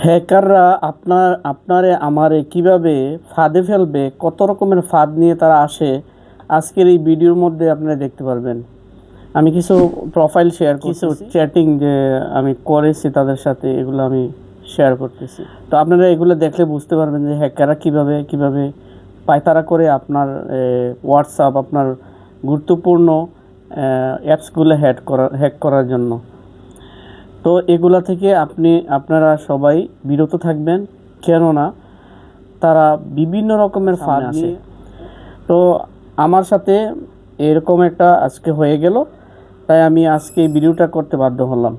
হ্যাকাররা আপনারে আমারে কিভাবে ফাঁদে ফেলবে, কত রকমের ফাঁদ নিয়ে তারা আসে, আজকের এই ভিডিওর মধ্যে আপনারা দেখতে পারবেন। আমি কিছু প্রোফাইল শেয়ার করছি, কিছু চ্যাটিং যে আমি করেছি তাদের সাথে, এগুলো আমি শেয়ার করতেছি। তো আপনারা এগুলো দেখলে বুঝতে পারবেন যে হ্যাকাররা কিভাবে পায়তারা করে আপনার হোয়াটসঅ্যাপ, আপনার গুরুত্বপূর্ণ অ্যাপসগুলো হ্যাক করার জন্য। তো এগুলা থেকে আপনারা সবাই বিরত থাকবেন, কেননা তারা বিভিন্ন রকমের ফাঁদ নিয়ে। তো আমার সাথে এরকম একটা আজকে হয়ে গেল, তাই আমি আজকে এই ভিডিওটা করতে বাধ্য হলাম।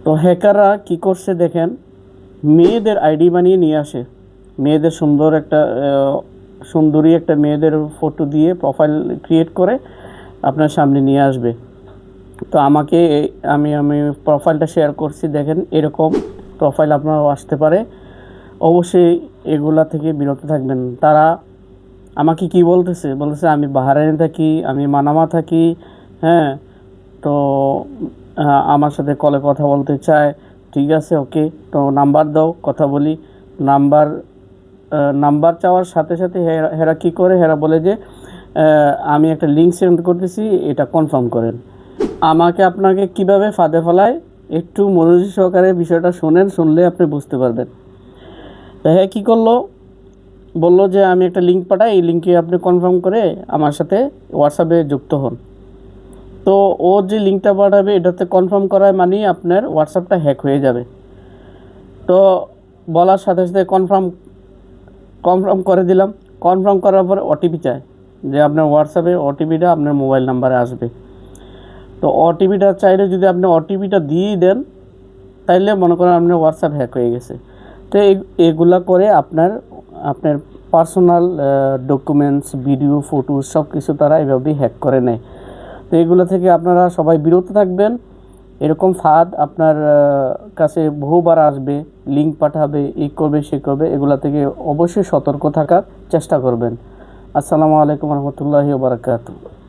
তো হ্যাকাররা কি করছে দেখেন, মেয়েদের আইডি বানিয়ে নিয়ে আসে, মেয়েদের সুন্দরী একটা মেয়েদের ফটো দিয়ে প্রোফাইল ক্রিয়েট করে আপনার সামনে নিয়ে আসবে। তো আমি প্রোফাইলটা শেয়ার করছি, দেখেন এরকম প্রোফাইল আপনারও আসতে পারে। অবশ্যই এগুলা থেকে বিরত থাকবেন। তারা আমাকে কি বলতেছে আমি বাহরাইনে থাকি, আমি মানামা থাকি, হ্যাঁ, তো আমার সাথে কলে কথা বলতে চায়। ঠিক আছে, ওকে, তো নাম্বার দাও, কথা বলি। নাম্বার চাওয়ার সাথে সাথে হেরা কী করে, হেরা বলে যে আমি একটা লিঙ্ক সেন্ড করতেছি, এটা কনফার্ম করেন। আপনাকে কিভাবে ফাঁদে ফেলায়, একটু মনোযোগ সহকারে বিষয়টা শুনলে আপনি বুঝতে পারবেন। তো হ্যাঁ, কী করলো, বললো যে আমি একটা লিঙ্ক পাঠাই, এই লিঙ্কে আপনি কনফার্ম করে আমার সাথে হোয়াটসঅ্যাপে যুক্ত হন। তো ও যে লিঙ্কটা পাঠাবে এটাতে কনফার্ম করায় মানে আপনার হোয়াটসঅ্যাপটা হ্যাক হয়ে যাবে। তো বলার সাথে সাথে কনফার্ম করে দিলাম। কনফার্ম করার পরে ওটিপি চায়, যে আপনার হোয়াটসঅ্যাপে ওটিপিটা আপনার মোবাইল নাম্বারে আসবে। তো ওটিপিটা চাইলে যদি আপনি ওটিপিটা দিয়েই দেন, তাইলে মনে করেন আপনার হোয়াটসঅ্যাপ হ্যাক হয়ে গেছে। তো এগুলা করে আপনার পার্সোনাল ডকুমেন্টস, ভিডিও, ফটো সব কিছু তারা এভাবেই হ্যাক করে নেয়। তো এগুলো থেকে আপনারা সবাই বিরত থাকবেন। এরকম ফাঁদ আপনার কাছে বহুবার আসবে, লিঙ্ক পাঠাবে, এই করবে সে করবে, এগুলা থেকে অবশ্যই সতর্ক থাকার চেষ্টা করবেন। আসসালামু আলাইকুম রহমতুল্লাহি ওয়া বারাকাতুহু।